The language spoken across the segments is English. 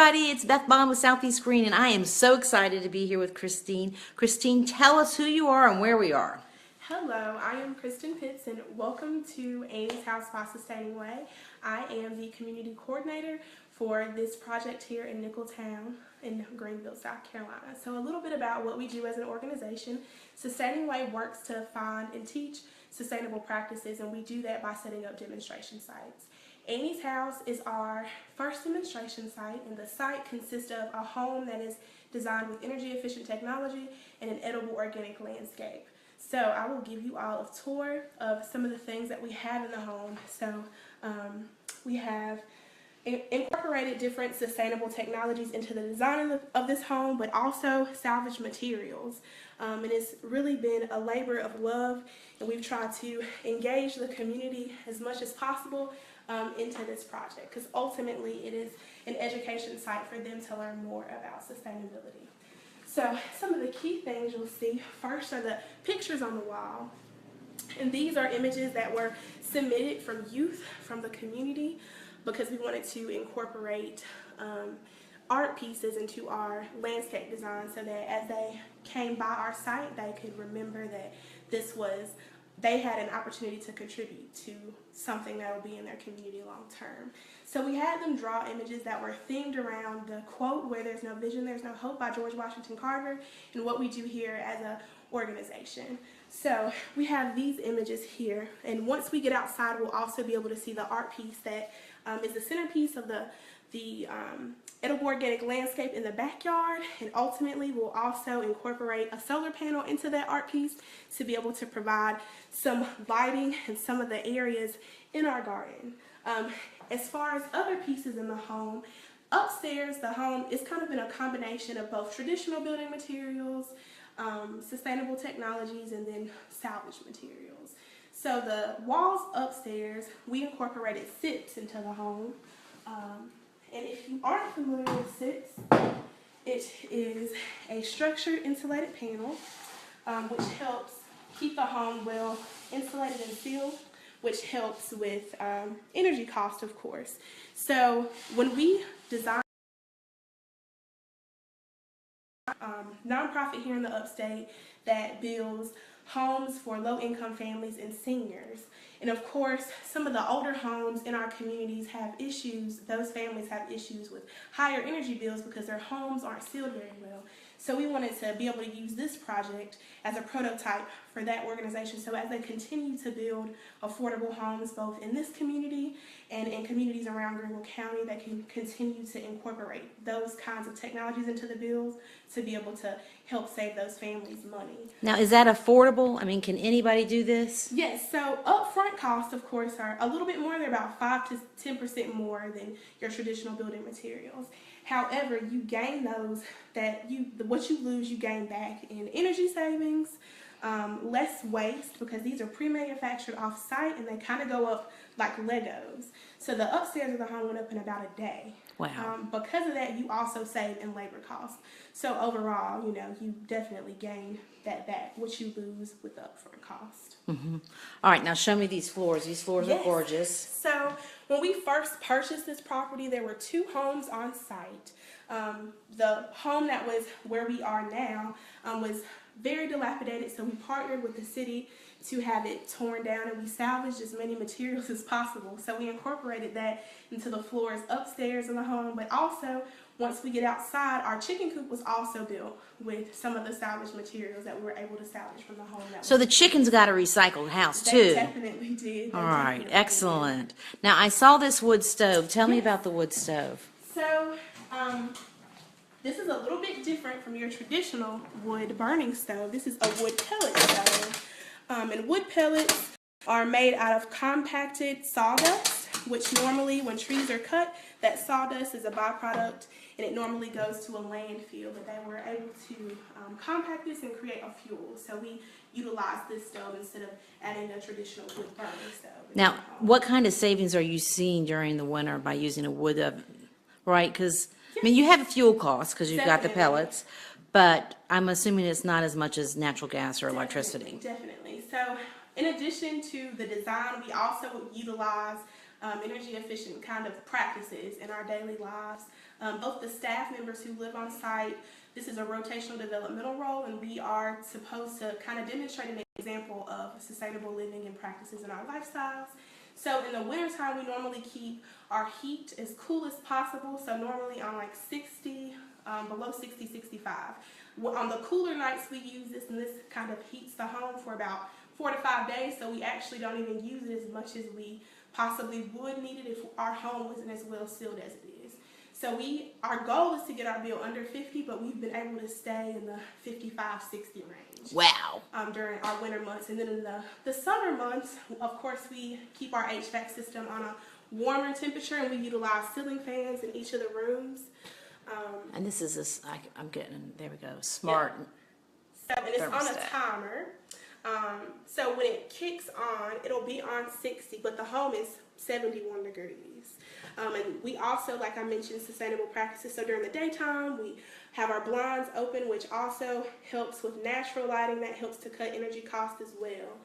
everybody, it's Beth Bond with Southeast Green, and I am so excited to be here with Christine. Christine, tell us who you are and where we are. Hello, I am Kristan Potts, and welcome to Amy's House by Sustaining Way. I am the community coordinator for this project here in Nicholtown in Greenville, South Carolina. So a little bit about what we do as an organization. Sustaining Way works to find and teach sustainable practices, and we do that by setting up demonstration sites. Amy's House is our first demonstration site, and the site consists of a home that is designed with energy efficient technology and an edible organic landscape. So I will give you all a tour of some of the things that we have in the home. So we have incorporated different sustainable technologies into the design of this home, but also salvage materials. And it's really been a labor of love, and we've tried to engage the community as much as possible into this project, because ultimately it is an education site for them to learn more about sustainability. So some of the key things you'll see first are the pictures on the wall, and these are images that were submitted from youth from the community, because we wanted to incorporate art pieces into our landscape design, so that as they came by our site, they could remember that they had an opportunity to contribute to something that will be in their community long term. So we had them draw images that were themed around the quote, "Where there's no vision, there's no hope," by George Washington Carver, and what we do here as an organization. So we have these images here, and once we get outside, we'll also be able to see the art piece that is the centerpiece of the edible organic landscape in the backyard, and ultimately we'll also incorporate a solar panel into that art piece to be able to provide some lighting in some of the areas in our garden. As far as other pieces in the home, upstairs the home is kind of in a combination of both traditional building materials, sustainable technologies, and then salvage materials. So the walls upstairs, we incorporated SIPs into the home. And if you aren't familiar with SIPs, it is a structured insulated panel, which helps keep the home well insulated and sealed, which helps with energy cost, of course. So when we design nonprofit here in the upstate that builds homes for low-income families and seniors. And of course, some of the older homes in our communities have issues, those families have issues with higher energy bills because their homes aren't sealed very well. So we wanted to be able to use this project as a prototype for that organization, so as they continue to build affordable homes both in this community and in communities around Greenville County, that can continue to incorporate those kinds of technologies into the bills to be able to help save those families money. Now, is that affordable? I mean, can anybody do this? Yes, so upfront costs, of course, are a little bit more. They're about 5 to 10% more than your traditional building materials. However, you gain those what you lose, you gain back in energy savings, less waste, because these are pre-manufactured off-site and they kind of go up like Legos. So the upstairs of the home went up in about a day. Wow. Because of that, you also save in labor costs. So overall, you definitely gain that back, what you lose with the upfront cost. Mm-hmm. All right, now show me these floors. These floors are gorgeous. So when we first purchased this property, there were 2 homes on site. The home that was where we are now was very dilapidated, so we partnered with the city to have it torn down, and we salvaged as many materials as possible. So we incorporated that into the floors upstairs in the home, but also once we get outside, our chicken coop was also built with some of the salvage materials that we were able to salvage from the home. So the chickens got a recycled house too? They definitely did. All right, excellent. Now I saw this wood stove. Tell me about the wood stove. So this is a little bit different from your traditional wood burning stove. This is a wood pellet stove. And wood pellets are made out of compacted sawdust, which normally when trees are cut, that sawdust is a byproduct, and it normally goes to a landfill, but they were able to compact this and create a fuel. So we utilize this stove instead of adding a traditional wood burning stove. Now, what kind of savings are you seeing during the winter by using a wood oven? Right, because I mean, you have a fuel cost because you've got the pellets, but I'm assuming it's not as much as natural gas or electricity. Definitely. So in addition to the design, we also utilize energy efficient kind of practices in our daily lives. both the staff members who live on site. This is a rotational developmental role, and we are supposed to kind of demonstrate an example of sustainable living and practices in our lifestyles. So in the wintertime, we normally keep our heat as cool as possible, so normally on like 60, below 60, 65. On the cooler nights, we use this, and this kind of heats the home for about 4 to 5 days, so we actually don't even use it as much as we possibly would need it if our home wasn't as well sealed as it is. So our goal is to get our bill under 50, but we've been able to stay in the 55, 60 range. Wow. During our winter months. And then in the summer months, of course, we keep our HVAC system on a warmer temperature, and we utilize ceiling fans in each of the rooms. And this is I'm getting, there we go, smart. Yeah. So, and it's thermostat. on a timer. So when it kicks on, it'll be on 60, but the home is 71 degrees. And we also, like I mentioned, sustainable practices. So during the daytime, we have our blinds open, which also helps with natural lighting. That helps to cut energy costs as well.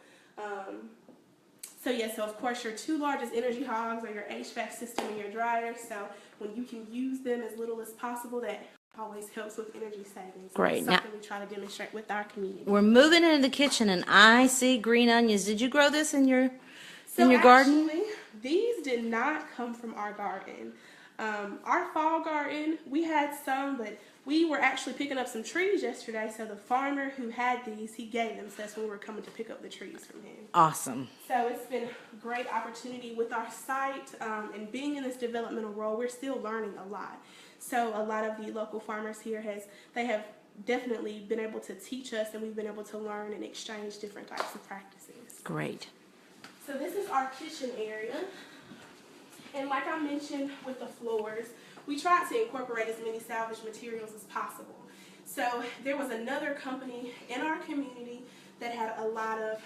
So of course your two largest energy hogs are your HVAC system and your dryer. So when you can use them as little as possible, that always helps with energy savings. Great. It's something we try to demonstrate with our community. We're moving into the kitchen, and I see green onions. Did you grow this in your garden? Actually, these did not come from our garden. Our fall garden, we had some, but we were actually picking up some trees yesterday. So the farmer who had these, he gave them to us when we were coming to pick up the trees from him. Awesome. So it's been a great opportunity with our site, and being in this developmental role, we're still learning a lot. So a lot of the local farmers here they have definitely been able to teach us, and we've been able to learn and exchange different types of practices. Great. So this is our kitchen area. And like I mentioned with the floors, we tried to incorporate as many salvage materials as possible. So there was another company in our community that had a lot of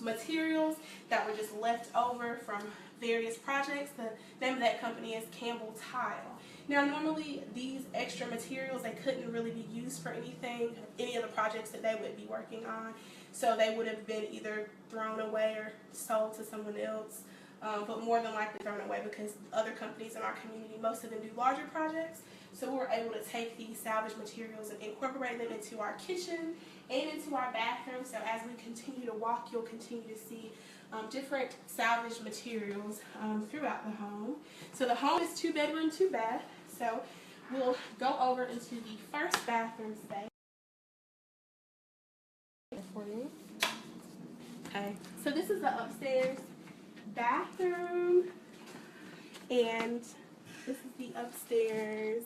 materials that were just left over from various projects. The name of that company is Campbell Tile. Now normally these extra materials, they couldn't really be used for anything, any of the projects that they would be working on. So they would have been either thrown away or sold to someone else, but more than likely thrown away because other companies in our community, most of them do larger projects. So we were able to take these salvage materials and incorporate them into our kitchen and into our bathroom. So as we continue to walk, you'll continue to see different salvage materials throughout the home. So the home is 2 bedroom, 2 bath. So we'll go over into the first bathroom space. Okay, so this is the upstairs bathroom, and this is the upstairs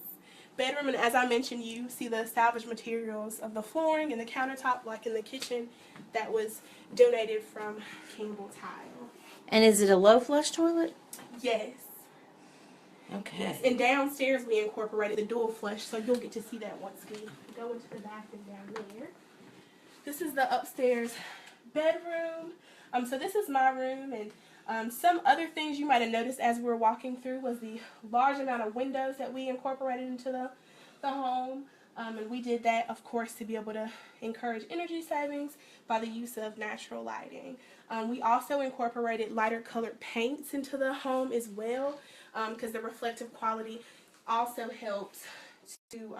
bedroom. And as I mentioned, you see the salvage materials of the flooring and the countertop, like in the kitchen, that was donated from Campbell Tile. And is it a low flush toilet? Yes. Okay. Yes, and downstairs we incorporated the dual flush, so you'll get to see that once we go into the bathroom down there. This is the upstairs bedroom. So this is my room, and some other things you might have noticed as we were walking through was the large amount of windows that we incorporated into the home. And we did that, of course, to be able to encourage energy savings by the use of natural lighting. We also incorporated lighter colored paints into the home as well, because the reflective quality also helps to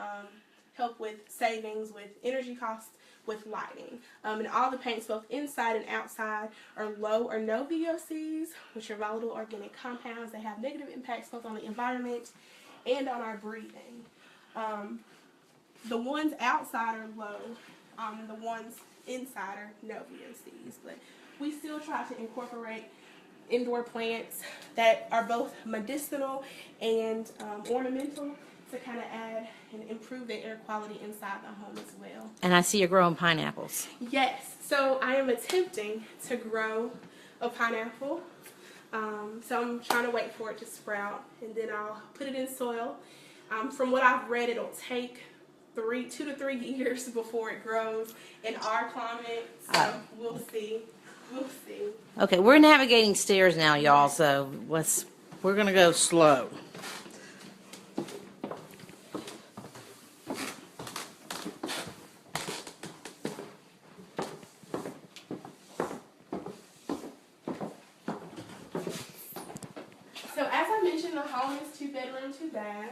help with savings with energy costs with lighting. And all the paints, both inside and outside, are low or no VOCs, which are volatile organic compounds that have negative impacts both on the environment and on our breathing. The ones outside are low, and the ones inside are no VOCs, but we still try to incorporate indoor plants that are both medicinal and ornamental to kind of add and improve the air quality inside the home as well. And I see you're growing pineapples. Yes, so I am attempting to grow a pineapple. So I'm trying to wait for it to sprout, and then I'll put it in soil. From what I've read, it'll take 2 to 3 years before it grows in our climate, so we'll see. We'll see. Okay, we're navigating stairs now, y'all, so we're going to go slow. So as I mentioned, the home is 2 bedroom, 2 bath.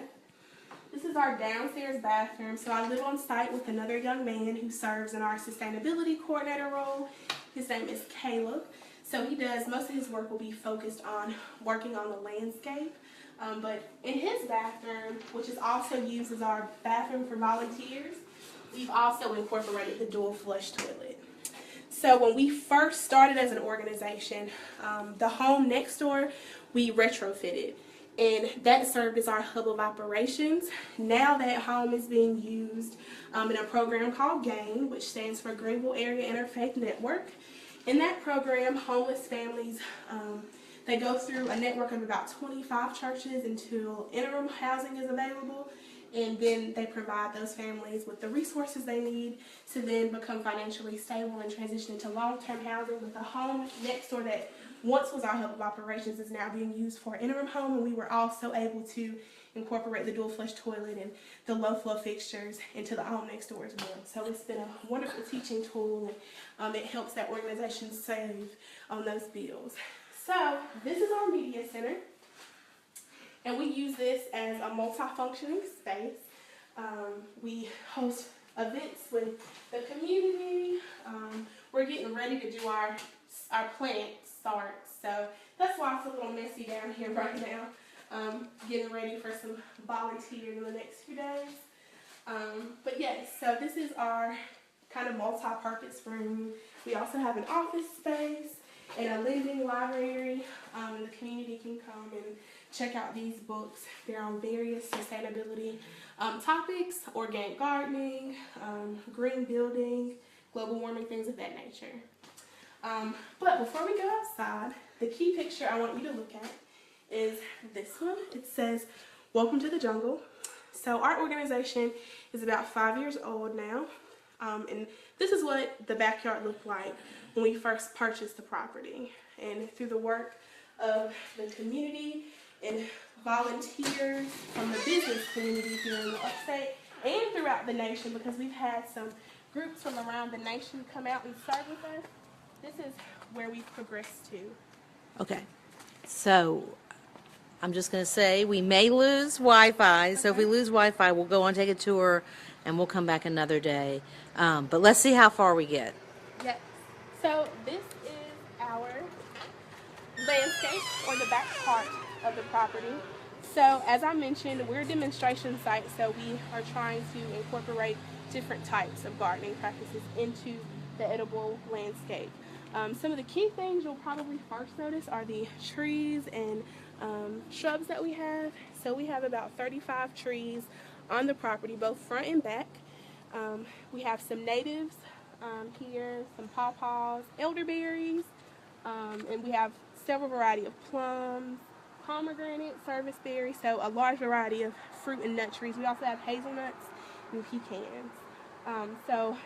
is our downstairs bathroom. So I live on site with another young man who serves in our sustainability coordinator role. His name is Caleb. So he does, most of his work will be focused on working on the landscape. But in his bathroom, which is also used as our bathroom for volunteers, we've also incorporated the dual flush toilet. So when we first started as an organization, the home next door, we retrofitted. And that served as our hub of operations. Now that home is being used in a program called GAIN, which stands for Greenville Area Interfaith Network. In that program, homeless families, they go through a network of about 25 churches until interim housing is available. And then they provide those families with the resources they need to then become financially stable and transition into long-term housing. With the home next door that once was our hub of operations is now being used for interim home, and we were also able to incorporate the dual flush toilet and the low flow fixtures into the home next door as well. So it's been a wonderful teaching tool, and it helps that organization save on those bills. So this is our media center. And we use this as a multifunctioning space. We host events with the community. We're getting ready to do our plant start. So that's why it's a little messy down here right now. Getting ready for some volunteers in the next few days. But yes, so this is our kind of multi-purpose room. We also have an office space and a lending library. And the community can come and check out these books. They're on various sustainability topics, organic gardening, green building, global warming, things of that nature. But before we go outside, the key picture I want you to look at is this one. It says, "Welcome to the jungle." So our organization is about 5 years old now. And this is what the backyard looked like when we first purchased the property. And through the work of the community and volunteers from the business community here in the upstate and throughout the nation, because we've had some groups from around the nation come out and serve with us, this is where we've progressed to. Okay, so I'm just going to say we may lose Wi-Fi. So if we lose Wi-Fi, we'll go on, take a tour, and we'll come back another day. But let's see how far we get. Yes. So this is our landscape, or the back part of the property. So as I mentioned, we're a demonstration site, so we are trying to incorporate different types of gardening practices into the edible landscape. Some of the key things you'll probably first notice are the trees and shrubs that we have. So we have about 35 trees on the property, both front and back. We have some natives here, some pawpaws, elderberries, and we have several variety of plums, pomegranate, service berry, so a large variety of fruit and nut trees. We also have hazelnuts and pecans. So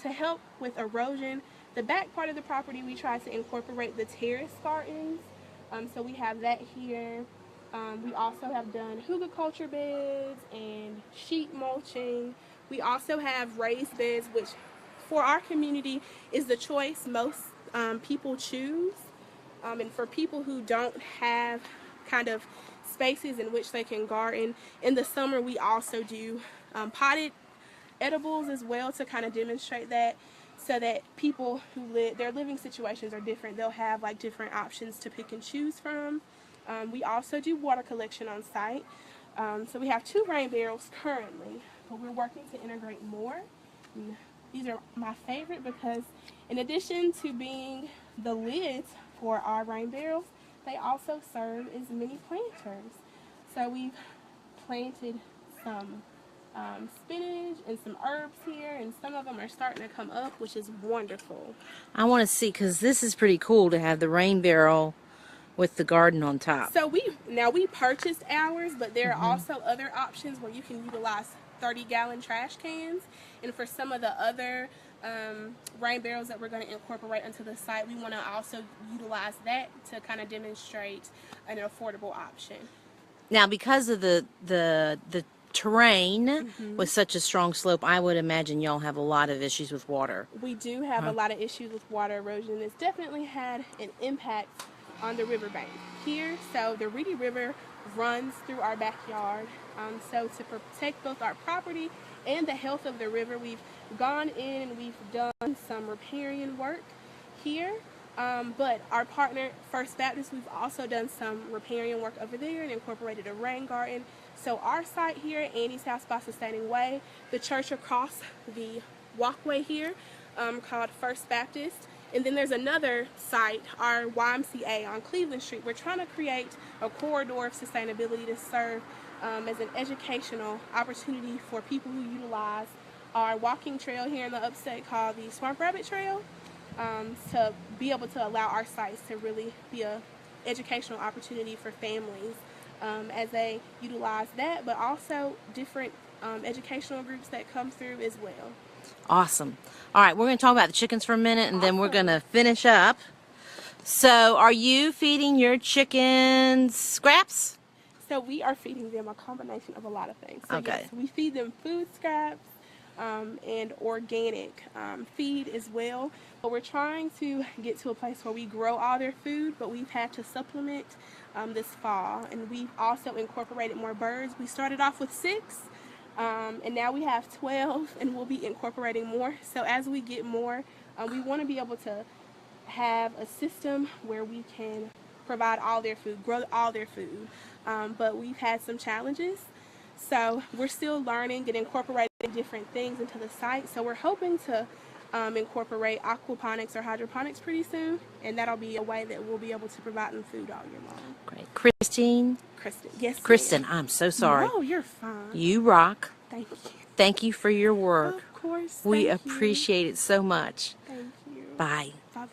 to help with erosion, the back part of the property, we try to incorporate the terrace gardens. So we have that here. We also have done culture beds and sheet mulching. We also have raised beds, which for our community is the choice most people choose. And for people who don't have kind of spaces in which they can garden, in the summer we also do potted edibles as well, to kind of demonstrate that, so that people who their living situations are different. They'll have like different options to pick and choose from. We also do water collection on site. So we have 2 rain barrels currently, but we're working to integrate more. And these are my favorite because in addition to being the lids for our rain barrels, they also serve as mini planters. So we've planted some spinach and some herbs here, and some of them are starting to come up, which is wonderful. I want to see, because this is pretty cool to have the rain barrel with the garden on top. So we purchased ours, but there are also other options where you can utilize 30-gallon trash cans. And for some of the other rain barrels that we're going to incorporate into the site, we want to also utilize that to kind of demonstrate an affordable option. Now, because of the terrain with such a strong slope, I would imagine y'all have a lot of issues with water. We do have a lot of issues with water erosion. It's definitely had an impact on the riverbank here. So the Reedy River runs through our backyard. So to protect both our property and the health of the river, we've gone in and we've done some riparian work here. But our partner, First Baptist, we've also done some riparian work over there and incorporated a rain garden. So our site here at Annie's House by Sustaining Way, the church across the walkway here called First Baptist. And then there's another site, our YMCA on Cleveland Street. We're trying to create a corridor of sustainability to serve as an educational opportunity for people who utilize our walking trail here in the upstate called the Swamp Rabbit Trail, to be able to allow our sites to really be a educational opportunity for families as they utilize that, but also different educational groups that come through as well. Awesome. All right, we're going to talk about the chickens for a minute, and then we're going to finish up. So, are you feeding your chickens scraps? So we are feeding them a combination of a lot of things. So Okay. yes, we feed them food scraps and organic feed as well. But we're trying to get to a place where we grow all their food, but we've had to supplement this fall. And we've also incorporated more birds. We started off with 6. And now we have 12, and we'll be incorporating more. So as we get more, we want to be able to have a system where we can provide all their food, grow all their food. But we've had some challenges. So we're still learning and incorporating different things into the site. So we're hoping to incorporate aquaponics or hydroponics pretty soon. And that'll be a way that we'll be able to provide them food all year long. Great. Kristen, Yes, Kristan, ma'am. I'm so sorry. No, you're fine. You rock. Thank you. Thank you for your work. Of course. We thank you. appreciate it so much. Thank you. Bye. Bye-bye.